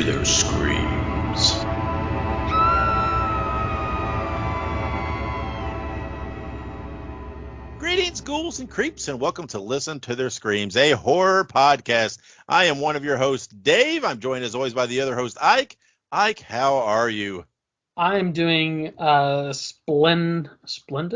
to their screams. Greetings, ghouls and creeps, and welcome to Listen to Their Screams, a horror podcast. I am one of your hosts, Dave. I'm joined as always by the other host, Ike. Ike, how are you? I'm doing stupendous. I'm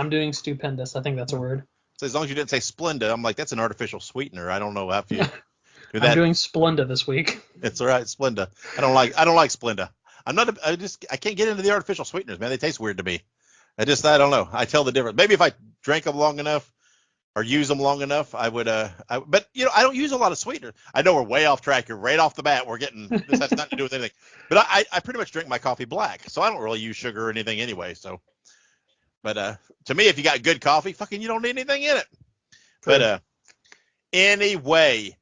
doing stupendous. I think that's a word. So as long as you didn't say Splenda, I'm like, that's an artificial sweetener. I don't know how you do that. I'm doing Splenda this week. It's all right, Splenda. I don't like Splenda. I can't get into the artificial sweeteners, man. They taste weird to me. I don't know. I tell the difference. Maybe if I drank them long enough or use them long enough, I would. But I don't use a lot of sweeteners. I know we're way off track here. Right off the bat, this has nothing to do with anything. But I pretty much drink my coffee black, so I don't really use sugar or anything anyway. So, but to me, if you got good coffee, fucking you don't need anything in it. True. But anyway,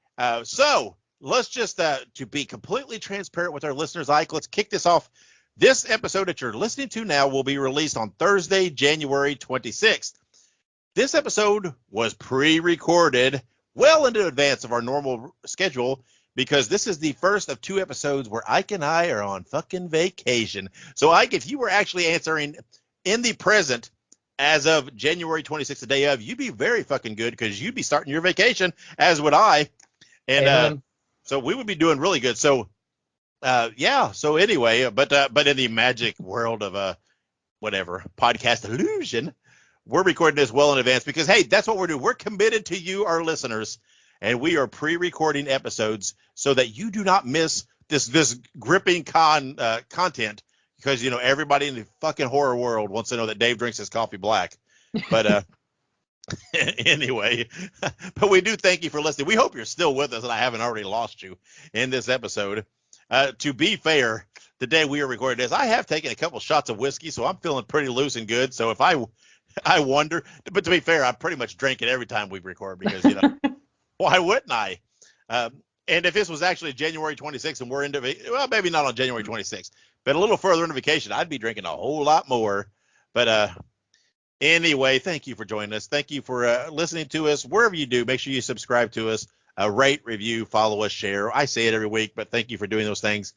so let's just to be completely transparent with our listeners, Ike, let's kick this off. This episode that you're listening to now will be released on Thursday, January 26th. This episode was pre-recorded well into advance of our normal schedule because this is the first of two episodes where Ike and I are on fucking vacation. So, Ike, if you were actually answering in the present as of January 26th, the day of, you'd be very fucking good because you'd be starting your vacation, as would I. And so we would be doing really good. So, so anyway, but in the magic world of whatever podcast illusion, we're recording this well in advance because hey, that's what we're doing. We're committed to you, our listeners, and we are pre-recording episodes so that you do not miss this gripping content because everybody in the fucking horror world wants to know that Dave drinks his coffee black. But anyway, but we do thank you for listening. We hope you're still with us and I haven't already lost you in this episode. To be fair, the day we are recording this, I have taken a couple shots of whiskey, so I'm feeling pretty loose and good. So if I wonder, but to be fair, I pretty much drink it every time we record because, why wouldn't I? And if this was actually January 26th and we're into, well, maybe not on January 26th, but a little further into vacation, I'd be drinking a whole lot more. But anyway, thank you for joining us. Thank you for listening to us. Wherever you do, make sure you subscribe to us. Rate, review, follow us, share. I say it every week, but thank you for doing those things.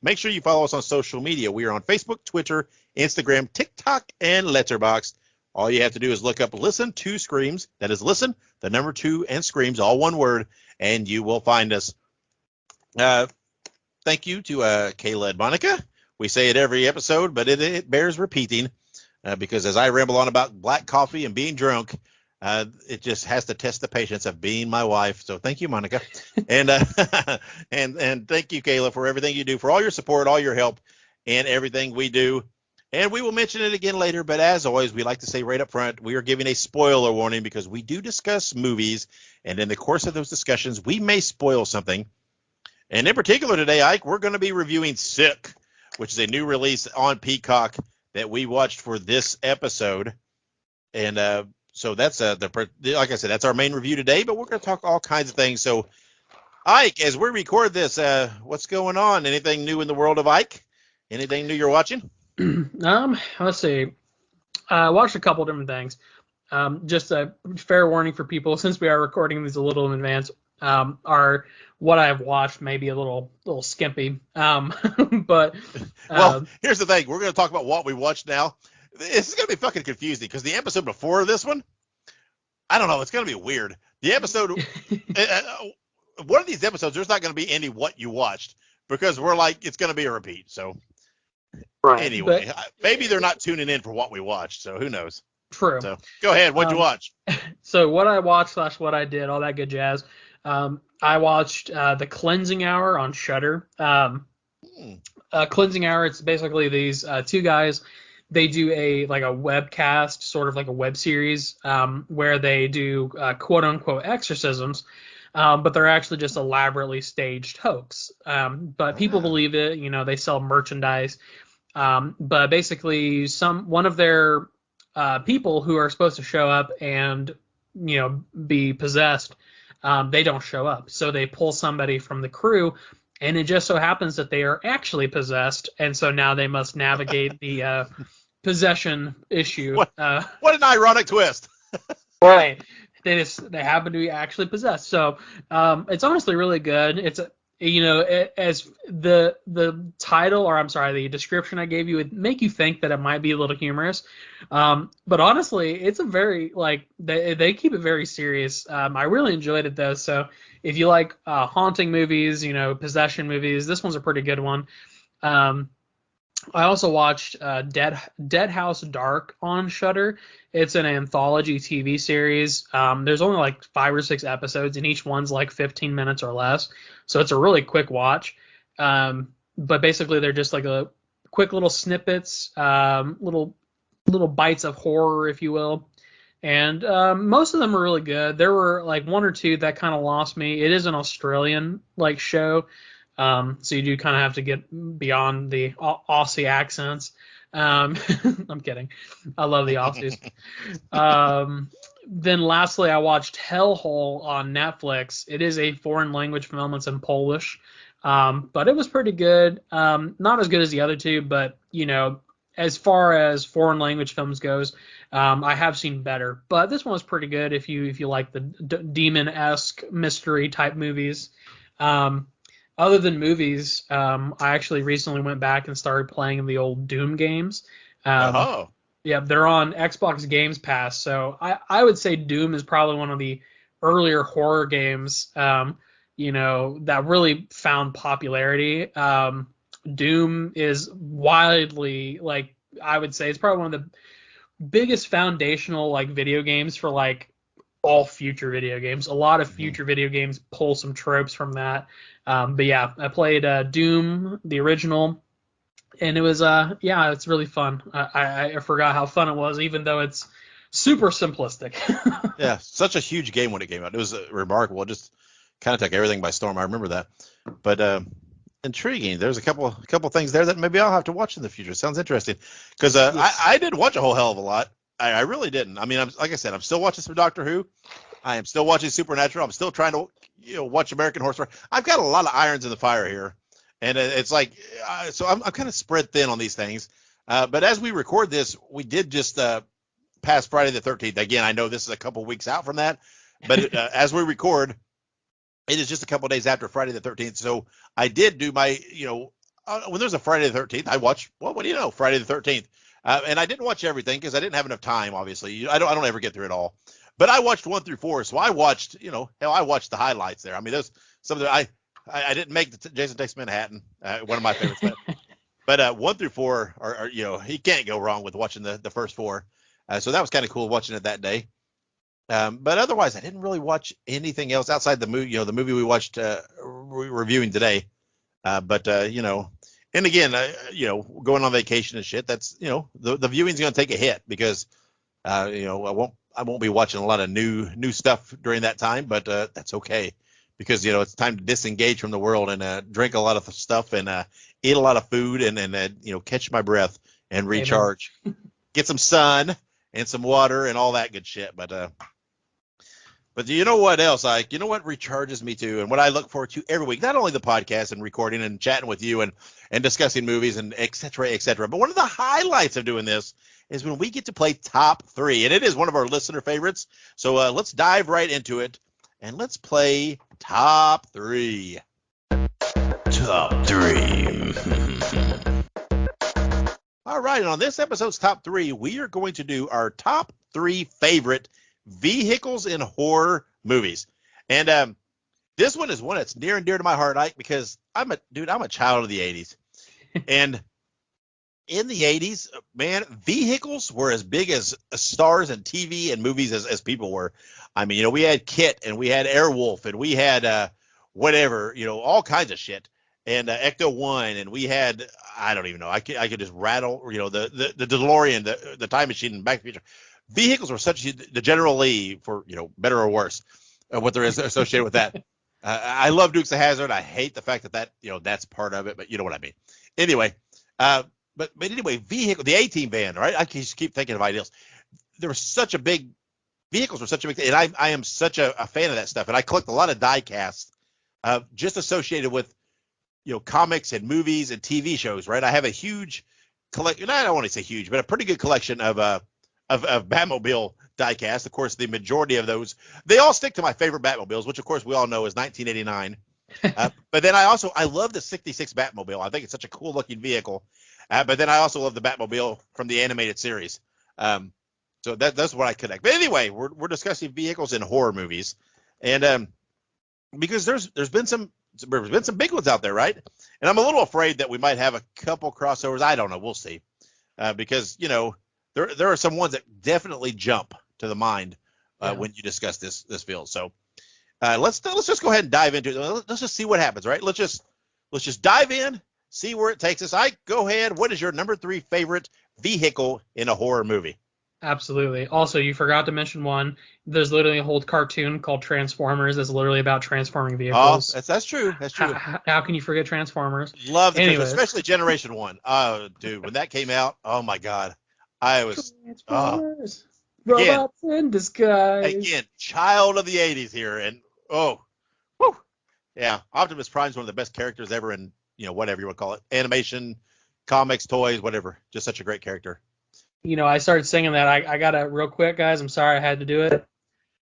Make sure you follow us on social media. We are on Facebook, Twitter, Instagram, TikTok, and Letterboxd. All you have to do is look up Listen to Screams. That is Listen, the number 2, and Screams, all one word, and you will find us. Thank you to Kayla and Monica. We say it every episode, but it bears repeating because as I ramble on about black coffee and being drunk, it just has to test the patience of being my wife. So thank you, Monica. and and thank you, Kayla, for everything you do, for all your support, all your help, and everything we do. And we will mention it again later. But as always, we like to say right up front, we are giving a spoiler warning because we do discuss movies. And in the course of those discussions, we may spoil something. And in particular today, Ike, we're going to be reviewing Sick, which is a new release on Peacock that we watched for this episode. And so that's like I said, that's our main review today, but we're going to talk all kinds of things. So Ike, as we record this, what's going on? Anything new in the world of Ike? Anything new you're watching? Let's see. I watched a couple different things. Just a fair warning for people, since we are recording these a little in advance, are what I've watched maybe a little skimpy. But well, here's the thing. We're going to talk about what we watched now. This is going to be fucking confusing because the episode before this one, I don't know. It's going to be weird. The episode, one of these episodes, there's not going to be any what you watched because we're like, it's going to be a repeat. So right. Anyway, maybe they're not tuning in for what we watched. So who knows? True. So go ahead. What'd you watch? So what I watched / what I did, all that good jazz. I watched The Cleansing Hour on Shudder. Cleansing Hour, it's basically these two guys. They do a webcast, sort of like a web series, where they do quote unquote exorcisms, but they're actually just elaborately staged hoax. But people believe it. They sell merchandise. But basically, one of their people who are supposed to show up and be possessed, they don't show up. So they pull somebody from the crew. And it just so happens that they are actually possessed, and so now they must navigate the possession issue. What an ironic twist! Right, they happen to be actually possessed. So it's honestly really good. as the title, or I'm sorry, the description I gave you would make you think that it might be a little humorous. But honestly, it's a very like they keep it very serious. I really enjoyed it though. So if you like haunting movies, possession movies, this one's a pretty good one. Um, I also watched Dead House Dark on Shudder. It's an anthology TV series. There's only like 5 or 6 episodes, and each one's like 15 minutes or less. So it's a really quick watch. But basically, they're just like a quick little snippets, little bites of horror, if you will. And most of them are really good. There were like one or two that kind of lost me. It is an Australian like show, so you do kind of have to get beyond the Aussie accents. I'm kidding. I love the Aussies. Then lastly, I watched Hellhole on Netflix. It is a foreign language film. It's in Polish, but it was pretty good. Not as good as the other two, but as far as foreign language films goes, I have seen better. But this one was pretty good if you like the demon-esque mystery type movies. Other than movies, I actually recently went back and started playing the old Doom games. Oh, Yeah, they're on Xbox Games Pass, so I would say Doom is probably one of the earlier horror games, that really found popularity. Doom is widely, like, I would say it's probably one of the biggest foundational, like, video games for, like, all future video games. A lot of future video games pull some tropes from that. But yeah, I played Doom, the original, and it was it's really fun. I forgot how fun it was, even though it's super simplistic. yeah, such a huge game when it came out. It was remarkable. It just kind of took everything by storm. I remember that. But intriguing. There's a couple things there that maybe I'll have to watch in the future. Sounds interesting. Because Yes. I didn't watch a whole hell of a lot. I really didn't. I mean, like I said, I'm still watching some Doctor Who. I am still watching Supernatural. I'm still trying to watch American Horror Story. I've got a lot of irons in the fire here, and it's like so I'm kind of spread thin on these things. But as we record this, we did just pass Friday the 13th. Again, I know this is a couple weeks out from that, but as we record, it is just a couple days after Friday the 13th. So I did do my when there's a Friday the 13th, I watch what do you know, Friday the 13th. And I didn't watch everything because I didn't have enough time. Obviously, I don't ever get through it all. But I watched 1 through 4, so I watched I watched the highlights there. I mean, there's some of the I didn't make the Jason Takes Manhattan, one of my favorites. But 1 through 4 are you can't go wrong with watching the first 4. So that was kind of cool watching it that day. But otherwise, I didn't really watch anything else outside the movie. The movie we watched reviewing today. And again, going on vacation and shit, that's, the viewing's going to take a hit because, I won't be watching a lot of new stuff during that time, but that's okay because, it's time to disengage from the world and drink a lot of stuff and eat a lot of food and catch my breath and recharge, get some sun and some water and all that good shit. But you know what else, Ike? You know what recharges me too, and what I look forward to every week? Not only the podcast and recording and chatting with you and discussing movies and et cetera, but one of the highlights of doing this is when we get to play Top 3, and it is one of our listener favorites. So let's dive right into it, and let's play Top 3. Top 3. All right, and on this episode's Top 3, we are going to do our top 3 favorite vehicles in horror movies. And this one is one that's near and dear to my heart, Ike, because I'm a child of the 80s. And in the 80s, man, vehicles were as big as stars and TV and movies as people were. I mean, we had KITT and we had Airwolf and we had whatever, all kinds of shit. And Ecto 1, and we had, I don't even know, I could just rattle, the DeLorean, the time machine, and Back to the Future. Vehicles were such the General Lee, for better or worse, what there is associated with that. I love Dukes of Hazzard. I hate the fact that that's part of it, but you know what I mean. Anyway, but anyway, vehicle, the A-Team van, right? I just keep thinking of ideals. Vehicles were such a big thing, and I am such a fan of that stuff, and I collect a lot of die casts just associated with comics and movies and TV shows, right? I have a huge collection. I don't want to say huge, but a pretty good collection of Batmobile diecast. Of course, the majority of those, they all stick to my favorite Batmobiles, which of course we all know is 1989 But then I love the 66 Batmobile. I think it's such a cool looking vehicle. But then I also love the Batmobile from the animated series. So that's what I connect. But anyway, we're discussing vehicles in horror movies, and because there's been some big ones out there, right? And I'm a little afraid that we might have a couple crossovers. I don't know. We'll see. Because there are some ones that definitely jump to the mind when you discuss this field. So let's just go ahead and dive into it. Let's just see what happens, right? Let's just dive in, see where it takes us. Ike, go ahead. What is your number 3 favorite vehicle in a horror movie? Absolutely. Also, you forgot to mention one. There's literally a whole cartoon called Transformers that's literally about transforming Oh, vehicles. that's true. That's true. How can you forget Transformers? Love the Anyways. especially Generation 1. Oh, dude, when that came out, oh my God. I was Transformers. Again. Robots in disguise. again child of the 80s here, and whew, yeah, Optimus Prime's one of the best characters ever in, whatever you want to call it, animation, comics, toys, whatever. Just such a great character. I started singing that. I got to real quick, guys. I'm sorry I had to do it.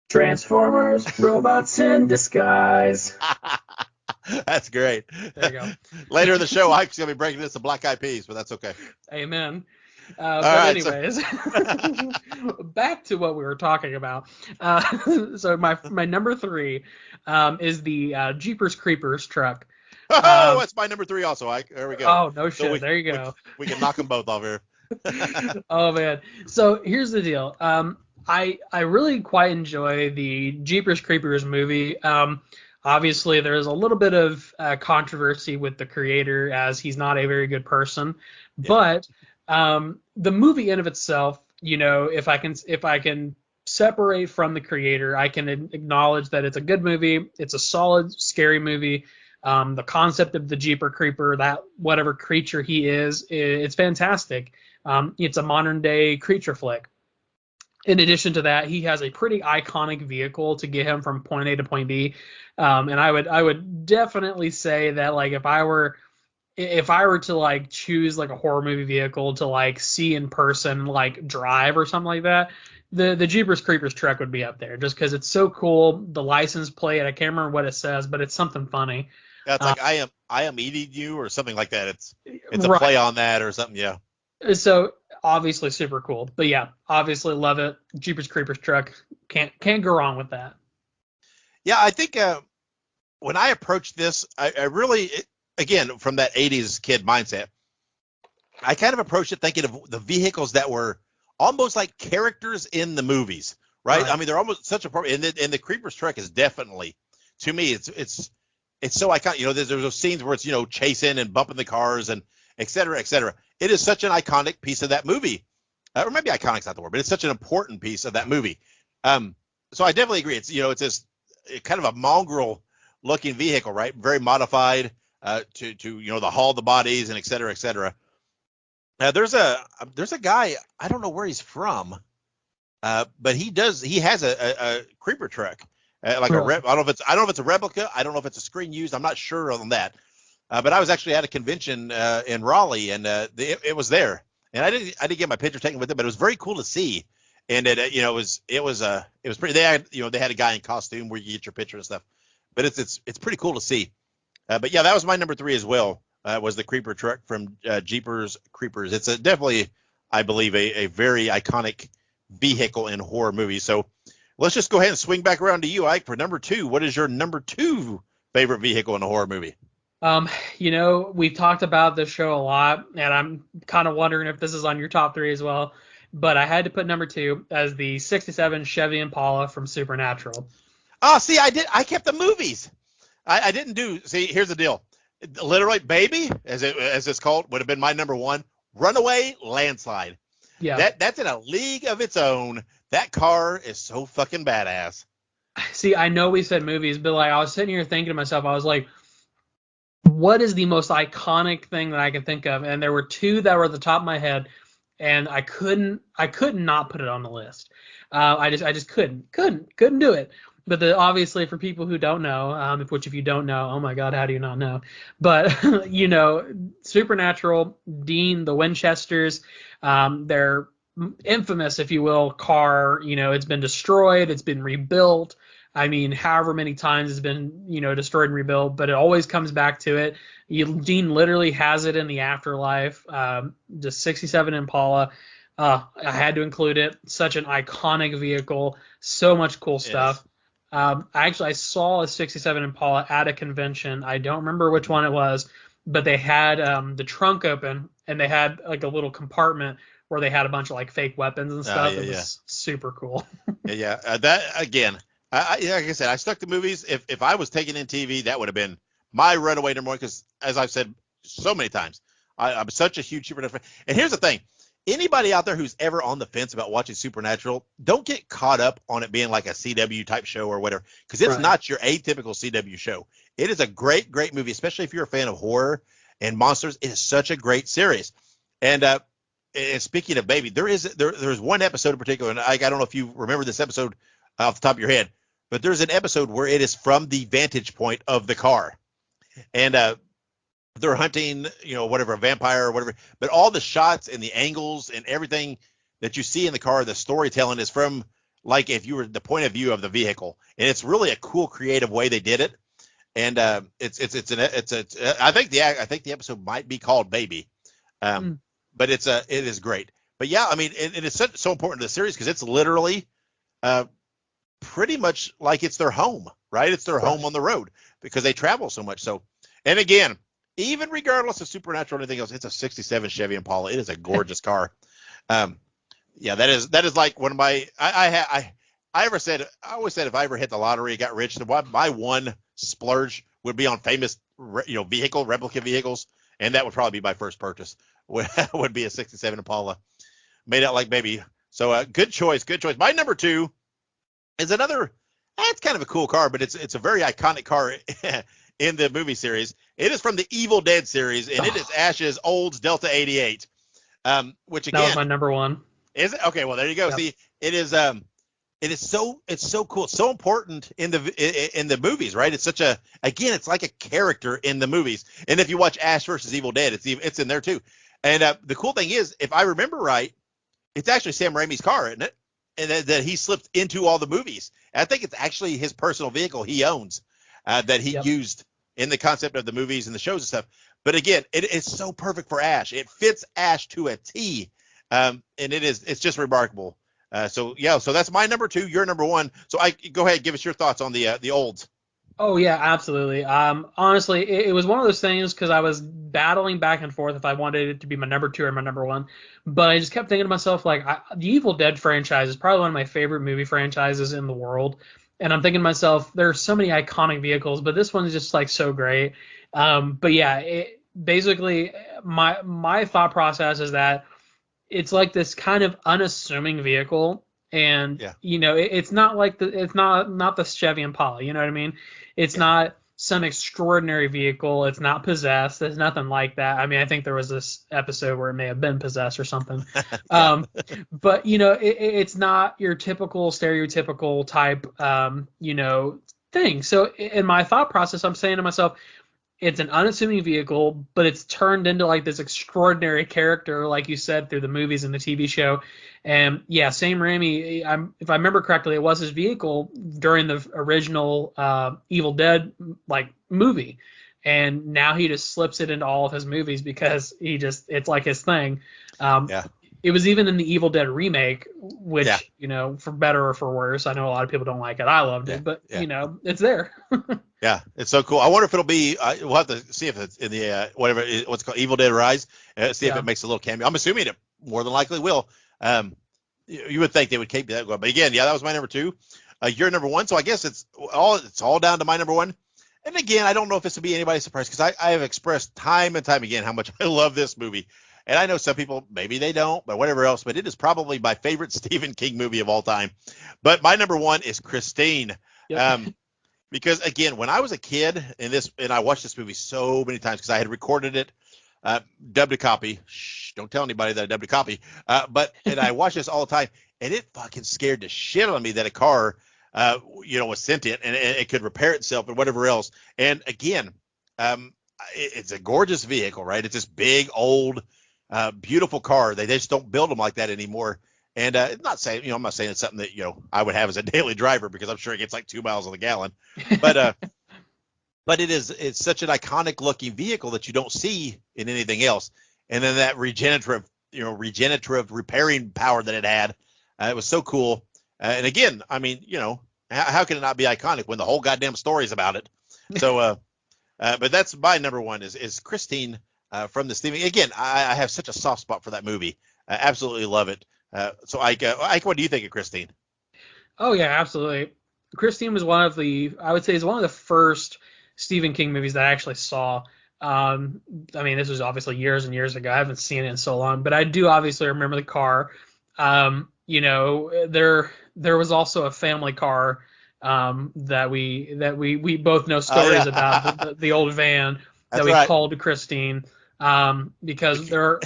Transformers, robots in disguise. That's great. There you go. Later in the show, Ike's going to be breaking this to Black Eyed Peas, but that's okay. Amen. All But right, anyways, back to what we were talking about. So my number 3 is the Jeepers Creepers truck. Oh, that's my number 3 also, Ike. There we go. Oh, no shit. There you go. We can knock them both off here. Oh, man. So here's the deal. I really quite enjoy the Jeepers Creepers movie. Obviously, there's a little bit of controversy with the creator, as he's not a very good person. Yeah. But the movie in of itself, if I can separate from the creator, I can acknowledge that it's a good movie. It's a solid, scary movie. The concept of the Jeeper Creeper, that whatever creature he is, it's fantastic. It's a modern day creature flick. In addition to that, he has a pretty iconic vehicle to get him from point A to point B. And I would definitely say that, like, if I were to like choose like a horror movie vehicle to like see in person, like drive or something like that, the Jeepers Creepers truck would be up there, just because it's so cool. The license plate, I can't remember what it says, but it's something funny. Yeah, it's like I am eating you or something like that. It's a right. play on that or something. Yeah. So obviously super cool, but yeah, obviously love it. Jeepers Creepers truck, can't go wrong with that. Yeah, I think when I approached this, I really, again, from that 80s kid mindset, I kind of approached it thinking of the vehicles that were almost like characters in the movies, right? I mean, they're almost such a part, and the Creepers truck is definitely, to me, it's so iconic. There's those scenes where it's, chasing and bumping the cars and et cetera, et cetera. It is such an iconic piece of that movie. Or maybe iconic's not the word, but it's such an important piece of that movie. So I definitely agree. It's, it's this kind of a mongrel looking vehicle, right? Very modified to the haul the bodies and et cetera, et cetera. There's a guy, I don't know where he's from, but he has a creeper truck, like I don't know if it's a replica. I don't know if it's a screen used. I'm not sure on that. But I was actually at a convention in Raleigh, and it was there, and I didn't get my picture taken with it, but it was very cool to see. And it was pretty. They had a guy in costume where you get your picture and stuff, but it's pretty cool to see. But yeah, that was my number 3 as well. Was the creeper truck from Jeepers Creepers. It's definitely, I believe, a very iconic vehicle in horror movies. So let's just go ahead and swing back around to you, Ike, for number 2. What is your number 2 favorite vehicle in a horror movie? We've talked about this show a lot, and I'm kind of wondering if this is on your top 3 as well. But I had to put number 2 as the '67 Chevy Impala from Supernatural. Oh, see, I kept the movies. I didn't do. See, here's the deal. Literally, Baby, as it's called, would have been my number 1. Runaway, Landslide. Yeah. That's in a league of its own. That car is so fucking badass. See, I know we said movies, but like I was sitting here thinking to myself, I was like, what is the most iconic thing that I can think of? And there were 2 that were at the top of my head, and I couldn't not put it on the list. I just couldn't do it. But obviously, for people who don't know, if you don't know, oh my God, how do you not know? But Supernatural, Dean, the Winchesters, their infamous, if you will, car. It's been destroyed, it's been rebuilt. I mean, however many times it's been, destroyed and rebuilt, but it always comes back to it. Dean literally has it in the afterlife. The 67 Impala. I had to include it. Such an iconic vehicle. So much cool Yes. stuff. I saw a 67 Impala at a convention. I don't remember which one it was, but they had the trunk open and they had like a little compartment where they had a bunch of like fake weapons and stuff. Yeah, It yeah. was super cool. Yeah. That again. Like I said, I stuck to movies. If I was taking in TV, that would have been my runaway number one. Because as I've said so many times, I'm such a huge Supernatural fan. And here's the thing: anybody out there who's ever on the fence about watching Supernatural, don't get caught up on it being like a CW type show or whatever, because it's Right. not your atypical CW show. It is a great, great movie, especially if you're a fan of horror and monsters. It is such a great series. And speaking of baby, there's one episode in particular, and I don't know if you remember this episode off the top of your head, but there's an episode where it is from the vantage point of the car, and they're hunting, whatever, a vampire or whatever, but all the shots and the angles and everything that you see in the car, the storytelling is from like if you were the point of view of the vehicle, and it's really a cool, creative way they did it. And I think the episode might be called Baby. Um, Mm. but it is great. But yeah, I mean, and it's so important to the series because it's literally uh, pretty much like it's their home, right? It's their home Right. on the road because they travel so much. So, and again, even regardless of Supernatural or anything else, it's a '67 Chevy Impala. It is a gorgeous car. Um, yeah, that is like one of my I always said if I ever hit the lottery, got rich, my one splurge would be on famous replica vehicles, and that would probably be my first purchase. Would be a '67 Impala made out like baby. So good choice, good choice. My number two is another. It's kind of a cool car, but it's a very iconic car in the movie series. It is from the Evil Dead series, and it is Oh, Ash's Olds Delta 88. Which that was again my number one. is it? Okay, well there you go. Yep. See, it's so cool, so important in the movies, right? It's such a again, it's like a character in the movies. And if you watch Ash versus Evil Dead, it's in there too. And the cool thing is, if I remember right, it's actually Sam Raimi's car, isn't it? And that he slipped into all the movies. And I think it's actually his personal vehicle he owns that he Yep. used in the concept of the movies and the shows and stuff. But again, it's so perfect for Ash. It fits Ash to a T, and it's just remarkable. So that's my number two. Your number one. So I go ahead, give us your thoughts on the olds. Oh yeah, absolutely. Honestly, it was one of those things because I was battling back and forth if I wanted it to be my number two or my number one, but I just kept thinking to myself like, the Evil Dead franchise is probably one of my favorite movie franchises in the world, and I'm thinking to myself, there are so many iconic vehicles, but this one's just like so great. But yeah, basically my thought process is that it's like this kind of unassuming vehicle, and Yeah, it's not like it's not the Chevy Impala, you know what I mean? It's yeah, not some extraordinary vehicle. It's not possessed. There's nothing like that. I mean, I think there was this episode where it may have been possessed or something. yeah, But it's not your typical stereotypical type thing. So in my thought process, I'm saying to myself, it's an unassuming vehicle, but it's turned into like this extraordinary character, like you said, through the movies and the TV show. And yeah, Sam Raimi, if I remember correctly, it was his vehicle during the original Evil Dead like movie, and now he just slips it into all of his movies because it's like his thing. Um, yeah, it was even in the Evil Dead remake, yeah, which for better or for worse, I know a lot of people don't like it. I loved yeah, it, but yeah. it's there. Yeah, it's so cool. I wonder if it'll be. We'll have to see if it's in the what's it called, Evil Dead Rise. See if Yeah. it makes a little cameo. I'm assuming it more than likely will. You would think they would keep that going, but again, yeah, that was my number two. Your number one. So I guess it's all down to my number one. And again, I don't know if this will be anybody's surprise because I have expressed time and time again how much I love this movie. And I know some people maybe they don't, but whatever else. But it is probably my favorite Stephen King movie of all time. But my number one is Christine. Yep. Um, because again, when I was a kid and I watched this movie so many times because I had recorded it, dubbed a copy. Shh, don't tell anybody that I dubbed a copy. And I watched this all the time, and it fucking scared the shit out of me that a car, was sentient and it could repair itself and whatever else. And again, it's a gorgeous vehicle, right? It's this big, old, beautiful car. They just don't build them like that anymore. And not saying, I'm not saying it's something that, I would have as a daily driver because I'm sure it gets like 2 miles on the gallon. But but it's such an iconic looking vehicle that you don't see in anything else. And then that regenerative repairing power that it had, it was so cool. And again, I mean, how can it not be iconic when the whole goddamn story is about it? So, but that's my number one is Christine from the Stephen. Again, I have such a soft spot for that movie. I absolutely love it. So Ike, what do you think of Christine? Oh yeah, absolutely. Christine was I would say is one of the first Stephen King movies that I actually saw. I mean, this was obviously years and years ago. I haven't seen it in so long, but I do obviously remember the car. There was also a family car that we both know stories about Yeah. the old van that That's we right. called Christine because oh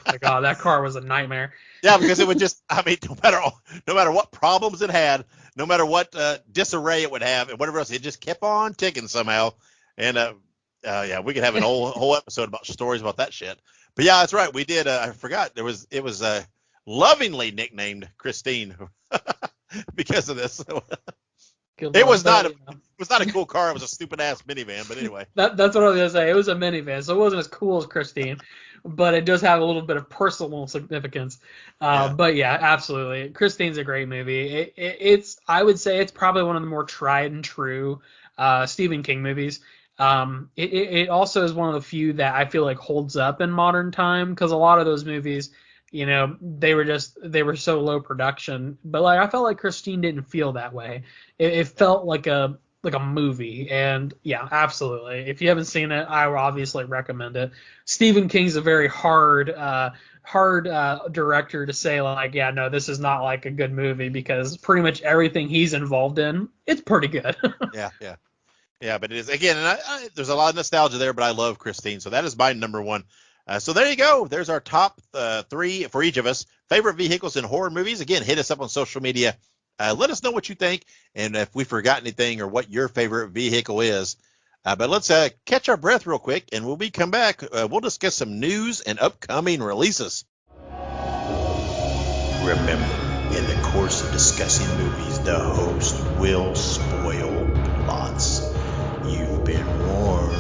my God, that car was a nightmare. Yeah, because it would just, I mean, no matter what problems it had, no matter what disarray it would have, and whatever else, it just kept on ticking somehow. And yeah, we could have an whole episode about stories about that shit. But yeah, that's right. We did. I forgot it was lovingly nicknamed Christine because of this. Good It Lord. was not But, a cool car. It was a stupid ass minivan. But anyway. that's what I was gonna say. It was a minivan, so it wasn't as cool as Christine, but it does have a little bit of personal significance. Yeah. But yeah, absolutely, Christine's a great movie. It's I would say it's probably one of the more tried and true Stephen King movies. It also is one of the few that I feel like holds up in modern time because a lot of those movies, they were so low production. But like I felt like Christine didn't feel that way. It felt like a movie. And yeah, absolutely. If you haven't seen it, I would obviously recommend it. Stephen King's a very hard director to say like, yeah, no, this is not like a good movie because pretty much everything he's involved in, it's pretty good. Yeah, but it is again, and there's a lot of nostalgia there, but I love Christine, so that is my number one. So there you go. There's our top three for each of us. Favorite vehicles in horror movies. Again, hit us up on social media. Let us know what you think, and if we forgot anything or what your favorite vehicle is. But let's catch our breath real quick, and when we come back, we'll discuss some news and upcoming releases. Remember, in the course of discussing movies, the host will spoil plots. You've been warned.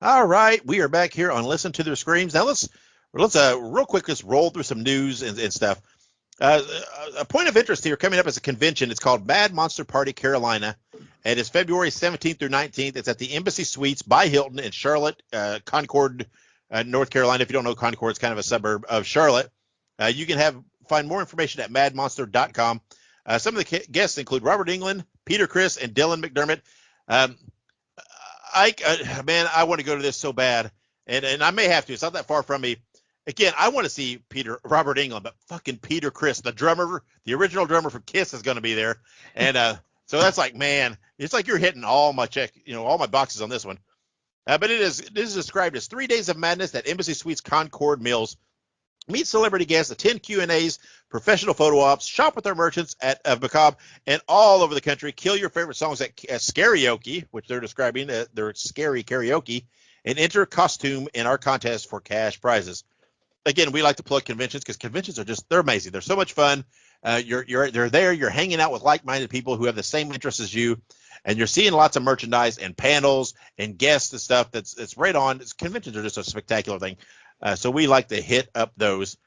All right, we are back here on Listen to Their Screams. Now let's real quick just roll through some news and stuff. A point of interest here coming up is a convention. It's called Mad Monster Party Carolina, and it's February 17th through 19th. It's at the Embassy Suites by Hilton in Charlotte, Concord, North Carolina. If you don't know, Concord, it's kind of a suburb of Charlotte. You can find more information at madmonster.com. Some of the guests include Robert Englund, Peter Criss, and Dylan McDermott. Man, I want to go to this so bad, and I may have to. It's not that far from me. Again, I want to see Robert Englund, but fucking Peter Criss, the original drummer for Kiss, is going to be there, and so that's like, man, it's like you're hitting all my all my boxes on this one. But this is described as 3 days of madness at Embassy Suites Concord Mills. Meet celebrity guests, attend Q&As, professional photo ops, shop with our merchants of Macabre and all over the country. Kill your favorite songs at Scarioke, which they're describing, their scary karaoke, and enter costume in our contest for cash prizes. Again, we like to plug conventions because conventions they're amazing. They're so much fun. They're there. You're hanging out with like-minded people who have the same interests as you, and you're seeing lots of merchandise and panels and guests and stuff that's right on. Conventions are just a spectacular thing. So we like to hit up those.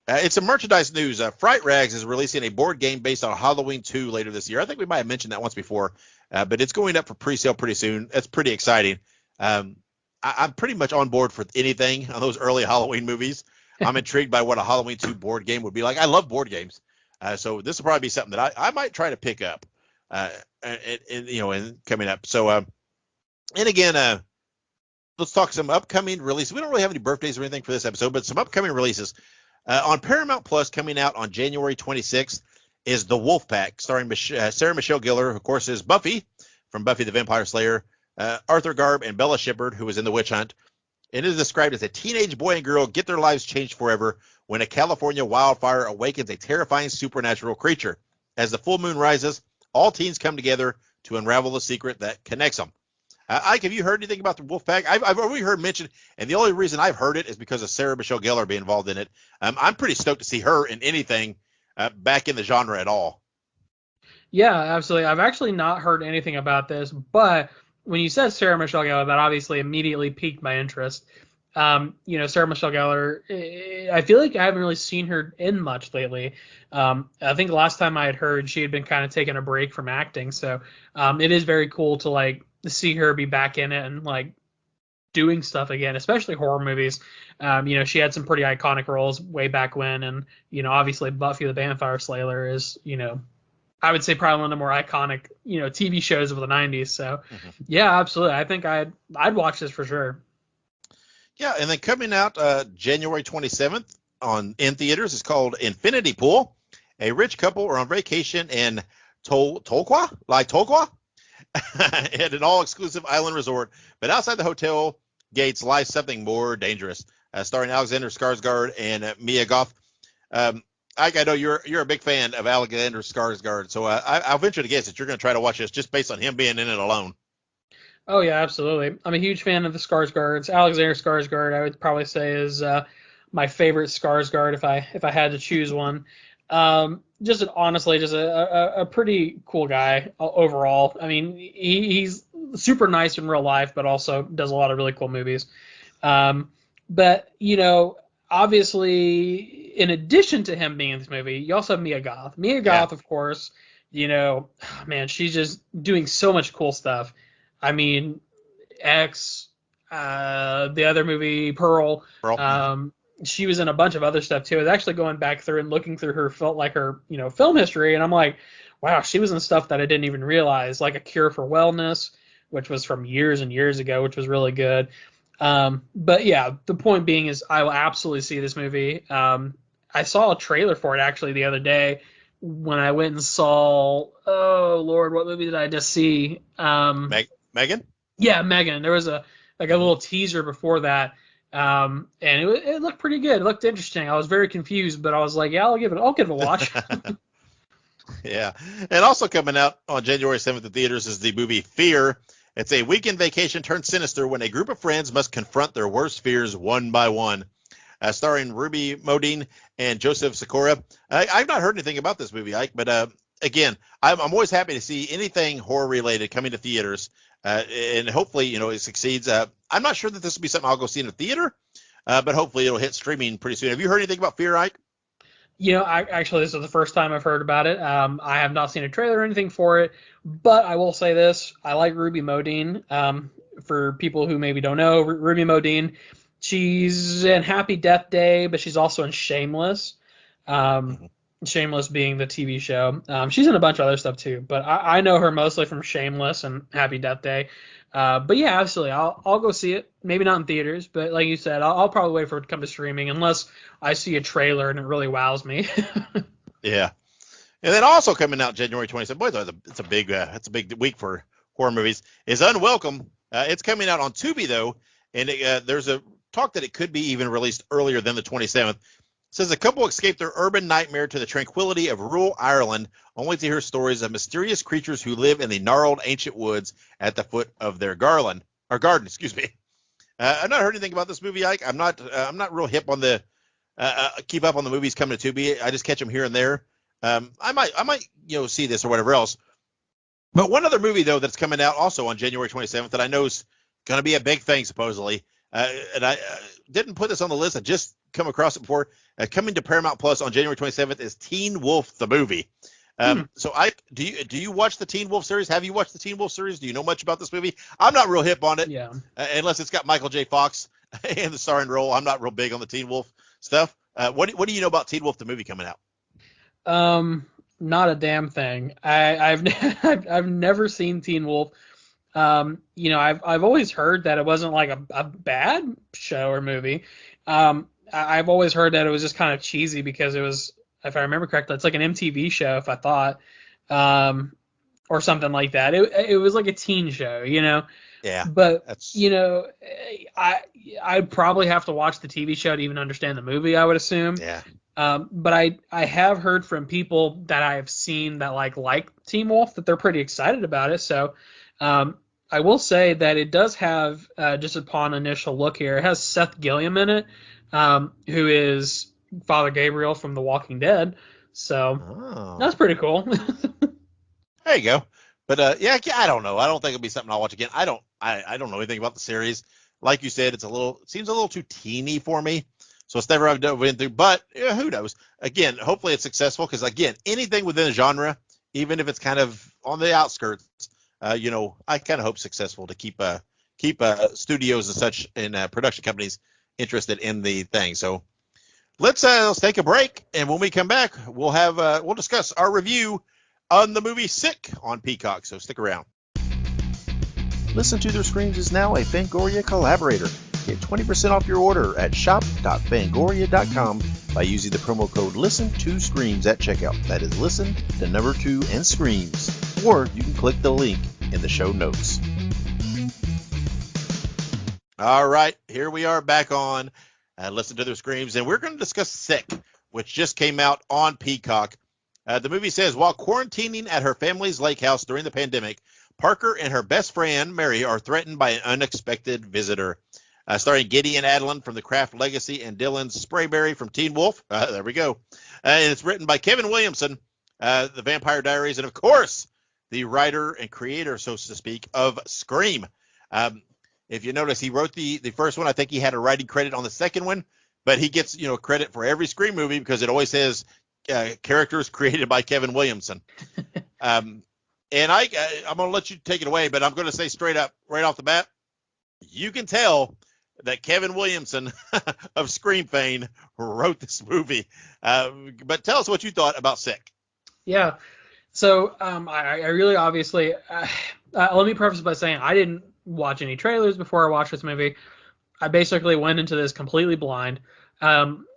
It's some merchandise news. Fright Rags is releasing a board game based on Halloween 2 later this year. I think we might have mentioned that once before, but it's going up for pre-sale pretty soon. That's pretty exciting. I'm pretty much on board for anything on those early Halloween movies. I'm intrigued by what a Halloween 2 board game would be like. I love board games. So this will probably be something that I might try to pick up and coming up. So, and again, let's talk some upcoming releases. We don't really have any birthdays or anything for this episode, but some upcoming releases. On Paramount Plus, coming out on January 26th, is The Wolfpack, starring Sarah Michelle Gellar, who, of course, is Buffy from Buffy the Vampire Slayer, Arthur Garb, and Bella Shepard, who was in The Witch Hunt. It is described as a teenage boy and girl get their lives changed forever when a California wildfire awakens a terrifying supernatural creature. As the full moon rises, all teens come together to unravel the secret that connects them. Ike, have you heard anything about the Wolfpack? I've already heard mentioned, and the only reason I've heard it is because of Sarah Michelle Gellar being involved in it. I'm pretty stoked to see her in anything back in the genre at all. Yeah, absolutely. I've actually not heard anything about this, but when you said Sarah Michelle Gellar, that obviously immediately piqued my interest. Sarah Michelle Gellar, I feel like I haven't really seen her in much lately. I think the last time I had heard she had been kind of taking a break from acting, so it is very cool to like see her be back in it and like doing stuff again, especially horror movies. She had some pretty iconic roles way back when, and obviously Buffy the Vampire Slayer is I would say probably one of the more iconic TV shows of the '90s. So yeah, absolutely. I think I'd watch this for sure. Yeah, and then coming out January 27th in theaters is called Infinity Pool. A rich couple are on vacation in Tolqua, at an all-exclusive island resort. But outside the hotel gates lies something more dangerous. Starring Alexander Skarsgård and Mia Goth. Ike, I know you're a big fan of Alexander Skarsgård, so I'll venture to guess that you're going to try to watch this just based on him being in it alone. Oh yeah, absolutely. I'm a huge fan of the Skarsgårds. Alexander Skarsgård, I would probably say, is my favorite Skarsgård if I had to choose one. Honestly, just a pretty cool guy overall. I mean, he's super nice in real life, but also does a lot of really cool movies. But obviously, in addition to him being in this movie, you also have Mia Goth. Mia Goth, of course, man, she's just doing so much cool stuff. I mean, X, the other movie, Pearl. She was in a bunch of other stuff too. I was actually going back through and looking through her film history, and I'm like, wow, she was in stuff that I didn't even realize, like A Cure for Wellness, which was from years and years ago, which was really good. But yeah, the point being is I will absolutely see this movie. I saw a trailer for it actually the other day when I went and saw, oh Lord, what movie did I just see? Megan? Yeah, Megan. There was a little teaser before that, and it looked pretty good. It looked interesting. I was very confused, but I was like, yeah, I'll give it a watch. Yeah, and also coming out on January 7th in theaters is the movie Fear. It's a weekend vacation turned sinister when a group of friends must confront their worst fears one by one. Starring Ruby Modine and Joseph Sikora. I've not heard anything about this movie, Ike, but again, I'm always happy to see anything horror related coming to theaters, and hopefully, it succeeds. I'm not sure that this will be something I'll go see in a theater, but hopefully it'll hit streaming pretty soon. Have you heard anything about Fear, Ike? This is the first time I've heard about it. I have not seen a trailer or anything for it, but I will say this: I like Ruby Modine. For people who maybe don't know, Ruby Modine, she's in Happy Death Day, but she's also in Shameless. Shameless being the TV show. She's in a bunch of other stuff too, but I know her mostly from Shameless and Happy Death Day. But yeah, absolutely, I'll go see it. Maybe not in theaters, but like you said, I'll probably wait for it to come to streaming unless I see a trailer and it really wows me. Yeah, and then also coming out January 27th. Boy, it's a big week for horror movies. Is Unwelcome. It's coming out on Tubi though, and there's a talk that it could be even released earlier than the 27th. Says a couple escape their urban nightmare to the tranquility of rural Ireland, only to hear stories of mysterious creatures who live in the gnarled ancient woods at the foot of their garden. Excuse me. I've not heard anything about this movie, Ike. I'm not real hip on the keep up on the movies coming to Tubi. I just catch them here and there. I might see this or whatever else. But one other movie though that's coming out also on January 27th that I know is going to be a big thing supposedly, and I didn't put this on the list. I just come across it before. Coming to Paramount Plus on January 27th is Teen Wolf the movie. So do you watch the Teen Wolf series? Have you watched the Teen Wolf series? Do you know much about this movie? I'm not real hip on it. Yeah. Unless it's got Michael J. Fox in the starring role. I'm not real big on the Teen Wolf stuff. What do you know about Teen Wolf the movie coming out? Not a damn thing. I've never seen Teen Wolf. I've always heard that it wasn't like a bad show or movie. I've always heard that it was just kind of cheesy because it was, if I remember correctly, it's like an MTV show, if I thought, or something like that. It was like a teen show, Yeah. But I'd probably have to watch the TV show to even understand the movie, I would assume. Yeah. But I have heard from people that I have seen that like Teen Wolf that they're pretty excited about it. So I will say that it does have, just upon initial look here, it has Seth Gilliam in it, who is Father Gabriel from The Walking Dead. So Oh, that's pretty cool. there you go. But yeah, I don't know. I don't think it'll be something I'll watch again. I don't know anything about the series. Like you said, it seems a little too teeny for me. So it's never I've been through. But yeah, who knows? Again, hopefully it's successful because again, anything within a genre, even if it's kind of on the outskirts, I kind of hope successful to keep studios and such and production companies interested in the thing. So let's take a break, and when we come back, we'll discuss our review on the movie Sick on Peacock. So stick around. Listen to Their Screams is now a Fangoria collaborator. Get 20% off your order at shop.fangoria.com by using the promo code LISTEN2SCREAMS at checkout. That is listen, the number 2, and screams. Or you can click the link in the show notes. All right, here we are back on Listen to Their Screams, and we're going to discuss Sick, which just came out on Peacock. The movie says, while quarantining at her family's lake house during the pandemic, Parker and her best friend, Mary, are threatened by an unexpected visitor. Starring Gideon Adelin from The Craft Legacy and Dylan Sprayberry from Teen Wolf. There we go. And it's written by Kevin Williamson, The Vampire Diaries, and of course, the writer and creator, so to speak, of Scream. If you notice, he wrote the first one. I think he had a writing credit on the second one, but he gets credit for every Scream movie because it always says characters created by Kevin Williamson. And I'm going to let you take it away, but I'm going to say straight up, right off the bat, you can tell that Kevin Williamson of Scream fame wrote this movie. But tell us what you thought about Sick. Yeah. So I really obviously let me preface by saying I didn't watch any trailers before I watched this movie. I basically went into this completely blind,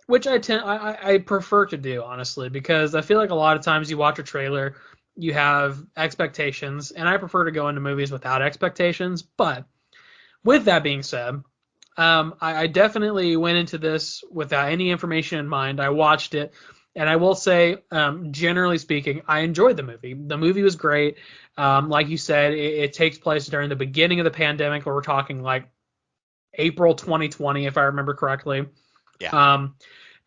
which I prefer to do, honestly, because I feel like a lot of times you watch a trailer, you have expectations, and I prefer to go into movies without expectations. But with that being said, I definitely went into this without any information in mind. I watched it, and I will say, generally speaking, I enjoyed the movie. The movie was great. Like you said, it takes place during the beginning of the pandemic, where we're talking like April 2020, if I remember correctly. Yeah.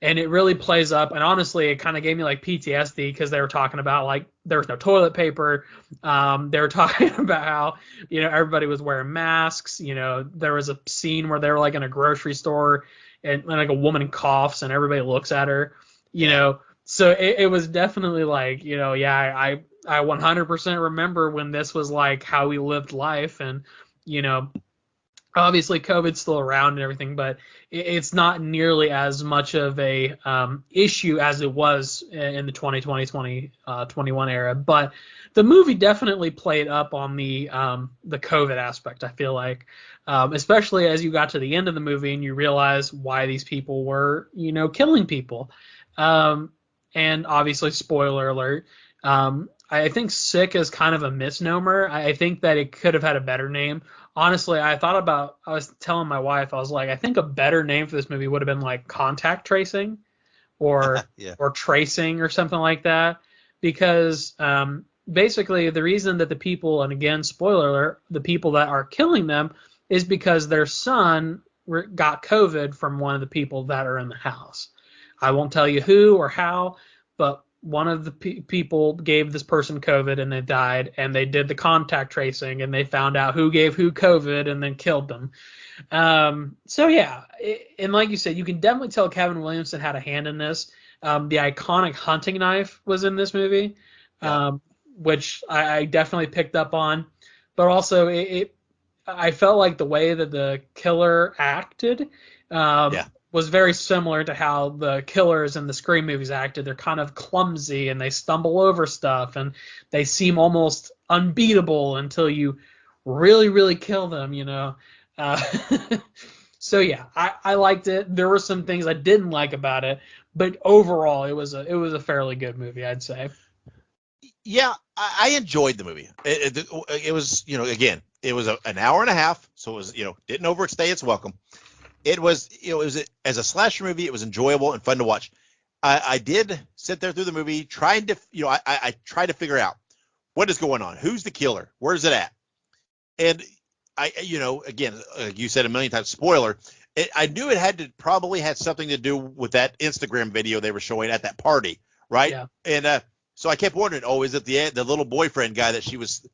And it really plays up. And honestly, it kind of gave me like PTSD because they were talking about like there was no toilet paper. They were talking about how everybody was wearing masks. There was a scene where they were like in a grocery store and like a woman coughs and everybody looks at her. So it was definitely like I 100% remember when this was like how we lived life, and obviously COVID's still around and everything, but it's not nearly as much of a issue as it was in the 2020, 2021 era. But the movie definitely played up on the COVID aspect, I feel like, especially as you got to the end of the movie and you realize why these people were, killing people. And obviously, spoiler alert, I think Sick is kind of a misnomer. I think that it could have had a better name. Honestly, I was telling my wife, I was like, I think a better name for this movie would have been like Contact Tracing or Yeah. or Tracing or something like that. Because basically the reason that the people, and again, spoiler alert, the people that are killing them is because their son got COVID from one of the people that are in the house. I won't tell you who or how, but one of the people gave this person COVID and they died, and they did the contact tracing and they found out who gave who COVID and then killed them. So yeah, and like you said, you can definitely tell Kevin Williamson had a hand in this. The iconic hunting knife was in this movie, which I definitely picked up on, but also I felt like the way that the killer acted was very similar to how the killers in the Scream movies acted. They're kind of clumsy and they stumble over stuff and they seem almost unbeatable until you really, really kill them, So yeah, I liked it. There were some things I didn't like about it, but overall it was a fairly good movie, I'd say. Yeah, I enjoyed the movie. It was, again, it was an hour and a half, so it was, didn't overstay its welcome. It was, as a slasher movie, it was enjoyable and fun to watch. I did sit there through the movie trying to, I tried to figure out what is going on, who's the killer, where's it at, and again, you said a million times, spoiler. I knew it had to probably had something to do with that Instagram video they were showing at that party, right? Yeah. And so I kept wondering, oh, is it the little boyfriend guy that she was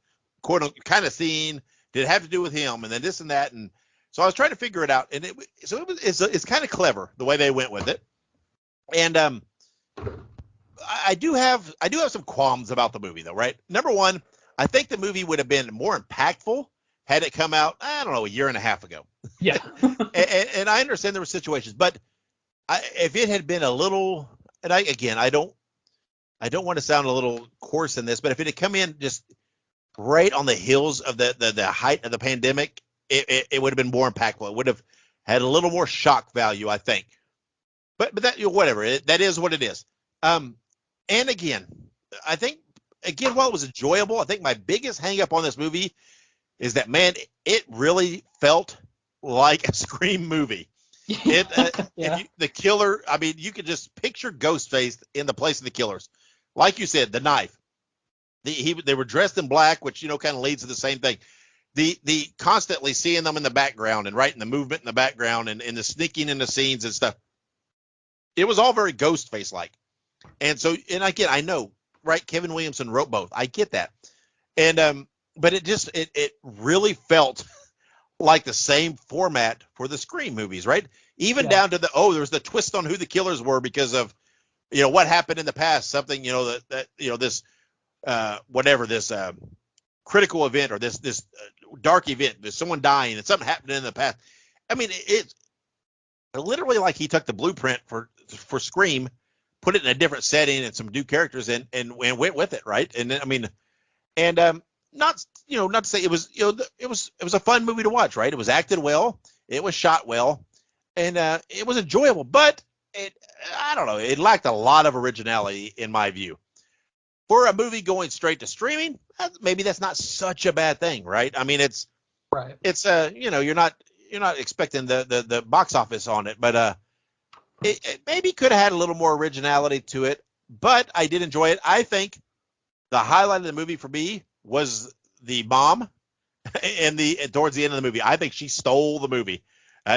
quote unquote kind of seeing? Did it have to do with him? And then this and that, and so I was trying to figure it out, and it's kind of clever the way they went with it, and I do have some qualms about the movie though, right? Number one, I think the movie would have been more impactful had it come out, I don't know, a year and a half ago. Yeah. and I understand there were situations, but if it had been a little, and I don't want to sound a little coarse in this, but if it had come in just right on the heels of the height of the pandemic, it would have been more impactful. It would have had a little more shock value, I think. But that, whatever, that is what it is. And again, I think while it was enjoyable, I think my biggest hang up on this movie is that, man, it really felt like a Scream movie. Yeah. The killer, I mean, you could just picture Ghostface in the place of the killers. Like you said, the knife. They were dressed in black, which, kind of leads to the same thing. The constantly seeing them in the background and the movement in the background and the sneaking in the scenes and stuff. It was all very Ghostface like. And so, and again, I know, right? Kevin Williamson wrote both. I get that. And, but it really felt like the same format for the Scream movies, right? Even down to there's the twist on who the killers were because of, what happened in the past, something, that this, whatever, this critical event or this dark event, there's someone dying and something happened in the past. I mean, it's literally like he took the blueprint for Scream, put it in a different setting and some new characters and went with it, right? And I mean, and not to say it was it was a fun movie to watch, right? It was acted well, it was shot well, and it was enjoyable, but I don't know, it lacked a lot of originality in my view. For a movie going straight to streaming, maybe that's not such a bad thing, right? I mean, it's Right. It's you're not expecting the box office on it, but it maybe could have had a little more originality to it, but I did enjoy it. I think the highlight of the movie for me was the mom and towards the end of the movie. I think she stole the movie.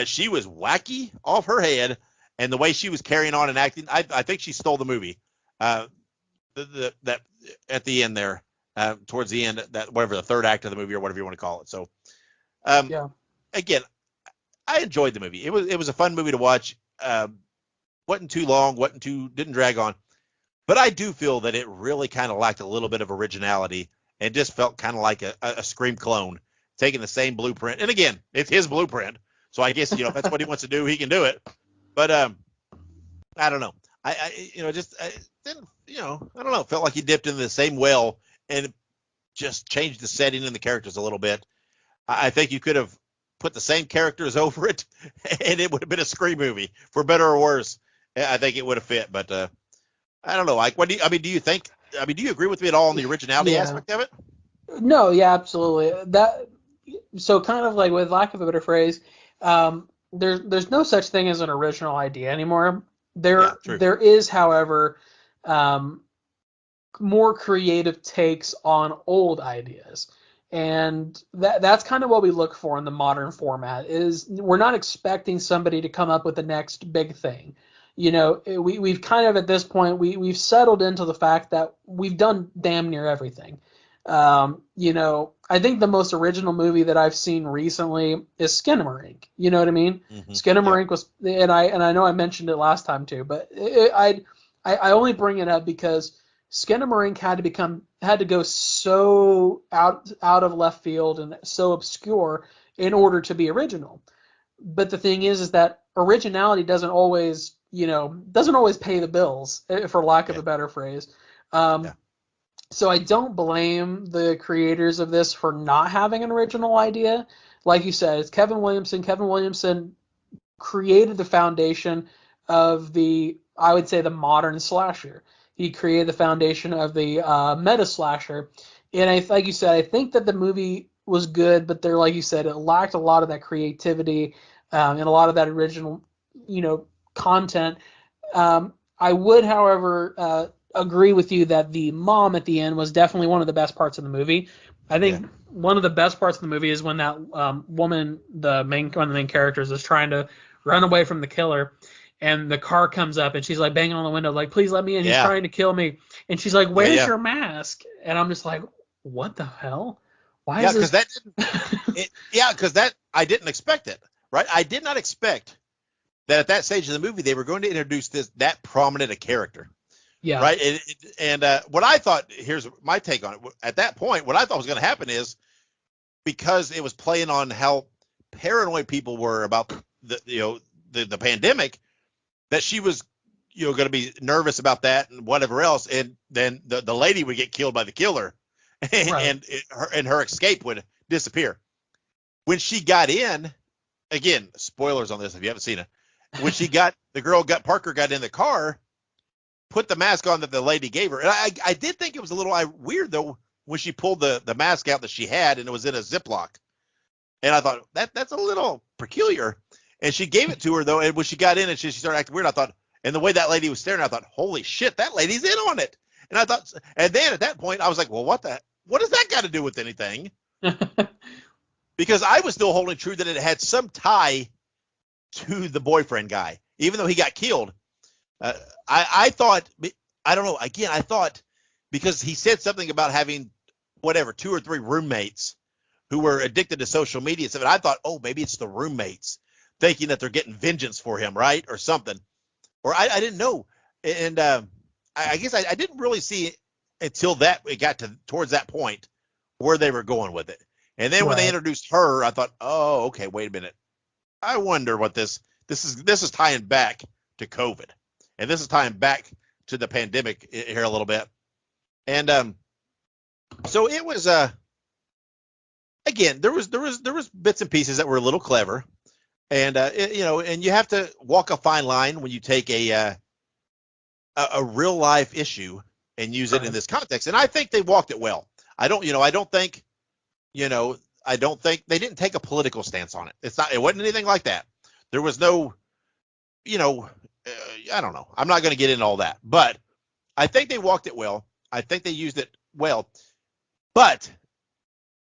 She was wacky off her head, and the way she was carrying on and acting, I think she stole the movie. That at the end there, towards the end, that whatever the third act of the movie or whatever you want to call it. So, again, I enjoyed the movie. It was a fun movie to watch. Wasn't too long, didn't drag on, but I do feel that it really kind of lacked a little bit of originality and just felt kind of like a Scream clone, taking the same blueprint. And again, it's his blueprint, so I guess if that's what he wants to do, he can do it. But I don't know. I didn't I don't know. It felt like he dipped into the same well and just changed the setting and the characters a little bit. I think you could have put the same characters over it, and it would have been a Scream movie, for better or worse. I think it would have fit, but I don't know. Like, do you think? Do you agree with me at all on the originality aspect of it? No, yeah, absolutely. So kind of like, with lack of a better phrase, there's no such thing as an original idea anymore. There is, however, more creative takes on old ideas. And that's kind of what we look for in the modern format. Is we're not expecting somebody to come up with the next big thing. We've kind of, at this point, we've settled into the fact that we've done damn near everything. I think the most original movie that I've seen recently is Skinamarink. You know what I mean? Mm-hmm. Skinamarink was, and I know I mentioned it last time too, but I only bring it up because Skinamarink had to go so out of left field and so obscure in order to be original. But the thing is that originality doesn't always pay the bills, for lack of a better phrase. So I don't blame the creators of this for not having an original idea. Like you said, it's Kevin Williamson. Kevin Williamson created the foundation of I would say, the modern slasher. He created the foundation of the meta slasher. And like you said, I think that the movie was good, but like you said, it lacked a lot of that creativity and a lot of that original, content. I would, however, agree with you that the mom at the end was definitely one of the best parts of the movie. I think one of the best parts of the movie is when that woman, one of the main characters, is trying to run away from the killer, and the car comes up, and she's like banging on the window, like, "Please let me in. He's trying to kill me." And she's like, "Where's your mask?" And I'm just like, "What the hell? Why is this?" Because that I didn't expect it. Right, I did not expect that at that stage of the movie they were going to introduce that prominent a character. Yeah. Right. And what I thought, here's my take on it. At that point, what I thought was going to happen is, because it was playing on how paranoid people were about the pandemic, that she was going to be nervous about that and whatever else, and then the lady would get killed by the killer, and her escape would disappear. When she got in, again, spoilers on this if you haven't seen it. When Parker got in the car, put the mask on that the lady gave her. And I did think it was a little weird, though, when she pulled the mask out that she had and it was in a Ziploc. And I thought, that's a little peculiar. And she gave it to her, though, and when she got in and she started acting weird, I thought, and the way that lady was staring, I thought, holy shit, that lady's in on it. And I thought, and then at that point, I was like, well, what does that got to do with anything? Because I was still holding true that it had some tie to the boyfriend guy, even though he got killed. I thought, I don't know. Again, I thought because he said something about having 2 or 3 roommates who were addicted to social media and stuff. And I thought, oh, maybe it's the roommates thinking that they're getting vengeance for him, right, or something. Or I didn't know. And I guess I didn't really see until it got towards that point where they were going with it. And then when they introduced her, I thought, oh, okay, wait a minute. I wonder what this is tying back to COVID. And this is tying back to the pandemic here a little bit. And so it was again, there was bits and pieces that were a little clever. And and you have to walk a fine line when you take a real life issue and use it in this context. And I think they walked it well. I don't think they didn't take a political stance on it. It wasn't anything like that. There was no, I don't know. I'm not going to get into all that, but I think they walked it well. I think they used it well, but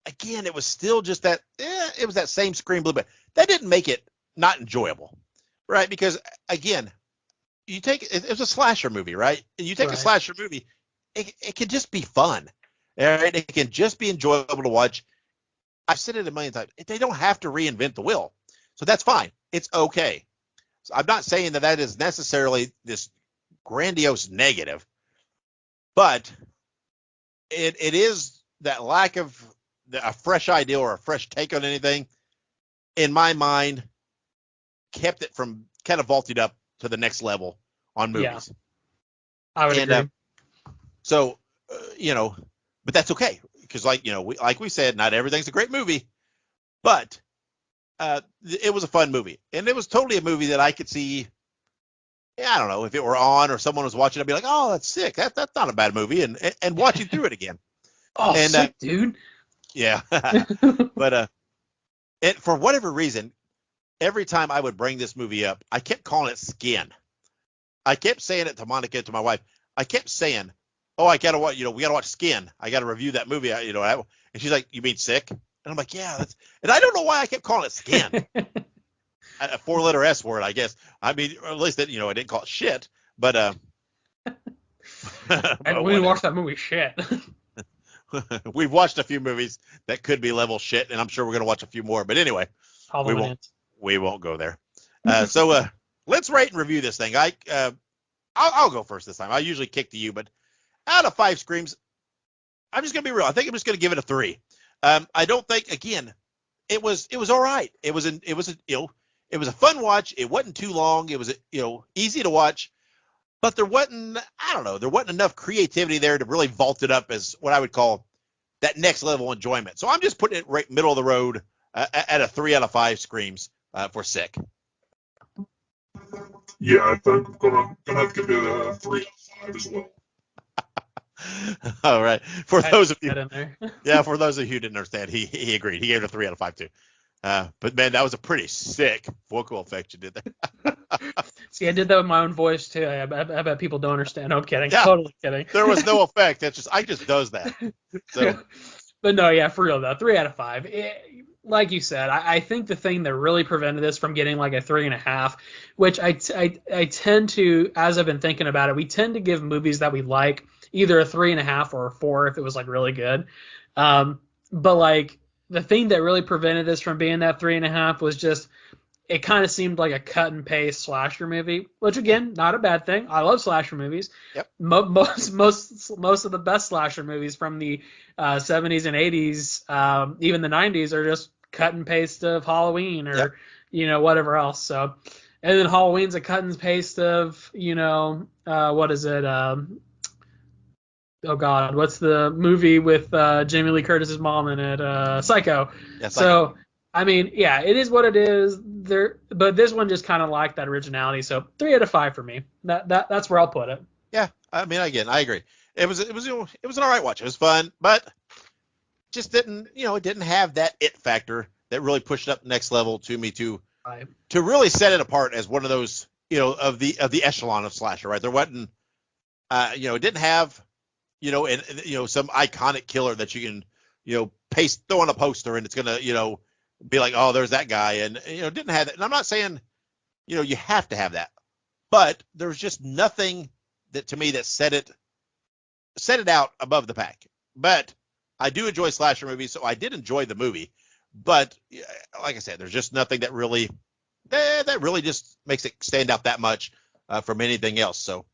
again, it was still just that, it was that same Scream Blue, but that didn't make it not enjoyable, right? Because again, it was a slasher movie, right? And you take a slasher movie, it can just be fun, all right? It can just be enjoyable to watch. I've said it a million times. They don't have to reinvent the wheel, so that's fine. It's okay. So I'm not saying that is necessarily this grandiose negative, but it is that lack of a fresh idea or a fresh take on anything, in my mind, kept it from kind of vaulting up to the next level on movies. Yeah, I would agree. So, but that's okay. Because like we said, not everything's a great movie, but it was a fun movie. And it was totally a movie that I could see. I don't know if it were on or someone was watching, I'd be like, oh, that's sick. That's not a bad movie. And watching through it again. Oh, and, sick, dude. Yeah. But for whatever reason, every time I would bring this movie up, I kept calling it Skin. I kept saying it to Monica, to my wife. I kept saying, oh, I gotta watch. We gotta watch Skin. I gotta review that movie. And she's like, you mean Sick? And I'm like, yeah. And I don't know why I kept calling it Skin. A 4-letter S word, I guess. I mean, at least that I didn't call it shit. But and we watched that movie shit. We've watched a few movies that could be level shit, and I'm sure we're gonna watch a few more. But anyway, we won't go there. So let's rate and review this thing. I'll go first this time. I usually kick to you, but out of 5 Screams, I'm just gonna be real. I think I'm just gonna give it a 3. I don't think, again, it was all right. It was a fun watch. It wasn't too long. It was easy to watch, but there wasn't enough creativity there to really vault it up as what I would call that next level enjoyment. So I'm just putting it right middle of the road at a 3 out of 5 Screams for Sick. Yeah, I think I'm gonna have to give it a 3 out of 5 as well. All right. For those of you who didn't understand, he agreed. He gave it a 3 out of 5 too. But man, that was a pretty sick vocal effect you did there. See, I did that with my own voice too. I bet people don't understand. No, I'm kidding. Yeah, totally kidding. There was no effect. I just does that. So But no, yeah, for real though, 3 out of 5. Like you said, I think the thing that really prevented this from getting like a 3.5, which I tend to, as I've been thinking about it, we tend to give movies that we like either a 3.5 or a 4 if it was like really good. But like the thing that really prevented this from being that 3.5 was just it kind of seemed like a cut and paste slasher movie, which again, not a bad thing. I love slasher movies. Yep. Most of the best slasher movies from the 70s and 80s, even the 90s, are just cut and paste of Halloween or whatever else. So, and then Halloween's a cut and paste of what is it? Oh God, what's the movie with Jamie Lee Curtis's mom in it? Psycho. Yeah, So I mean, yeah, it is what it is. But this one just kind of lacked that originality. So 3 out of 5 for me. That's where I'll put it. Yeah, I mean, again, I agree. It was an all right watch. It was fun, but just didn't it didn't have that it factor that really pushed it up the next level to me to really set it apart as one of those of the echelon of slasher. Right, there wasn't it didn't have some iconic killer that you can throw on a poster and it's gonna be like, oh, there's that guy, and didn't have that. And I'm not saying you have to have that, but there's just nothing that to me that set it out above the pack. But I do enjoy slasher movies, so I did enjoy the movie. But like I said, there's just nothing that really just makes it stand out that much from anything else. So,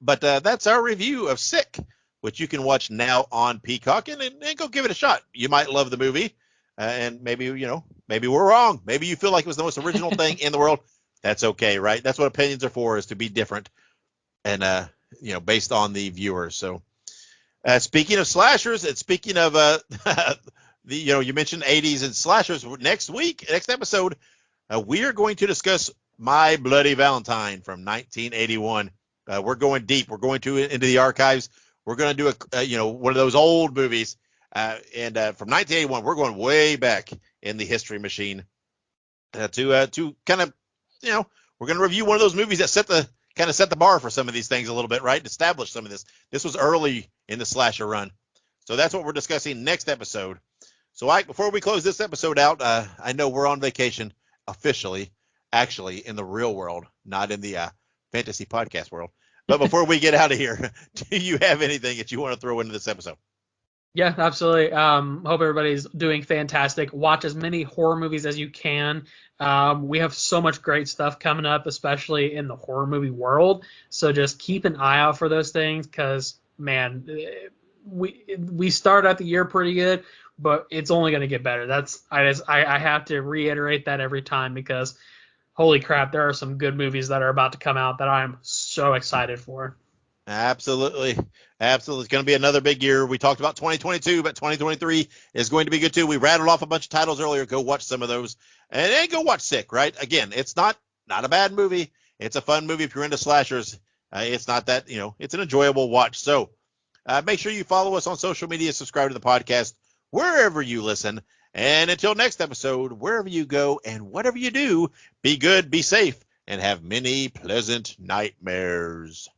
but that's our review of Sick, which you can watch now on Peacock, and go give it a shot. You might love the movie, and maybe maybe we're wrong. Maybe you feel like it was the most original thing in the world. That's okay, right? That's what opinions are for, is to be different, and based on the viewers. So, speaking of slashers, and speaking of you mentioned 80s and slashers. Next episode, we are going to discuss My Bloody Valentine from 1981. We're going deep. We're going into the archives. We're going to do one of those old movies, and from 1981. We're going way back in the history machine to kind of we're going to review one of those movies that set the bar for some of these things a little bit, right? And establish some of this. This was early in the slasher run, so that's what we're discussing next episode. So, Ike, before we close this episode out, I know we're on vacation officially, actually in the real world, not in the fantasy podcast world. But before we get out of here, do you have anything that you want to throw into this episode? Yeah, absolutely. Hope everybody's doing fantastic. Watch as many horror movies as you can. We have so much great stuff coming up, especially in the horror movie world. So just keep an eye out for those things, because, man, we start out the year pretty good, but it's only going to get better. I have to reiterate that every time, because holy crap, there are some good movies that are about to come out that I'm so excited for. Absolutely. It's going to be another big year. We talked about 2022, but 2023 is going to be good too. We rattled off a bunch of titles earlier. Go watch some of those, and then go watch Sick. Right? Again, it's not a bad movie. It's a fun movie if you're into slashers. It's not that it's an enjoyable watch. So make sure you follow us on social media, subscribe to the podcast wherever you listen, and until next episode, wherever you go and whatever you do, be good, be safe, and have many pleasant nightmares.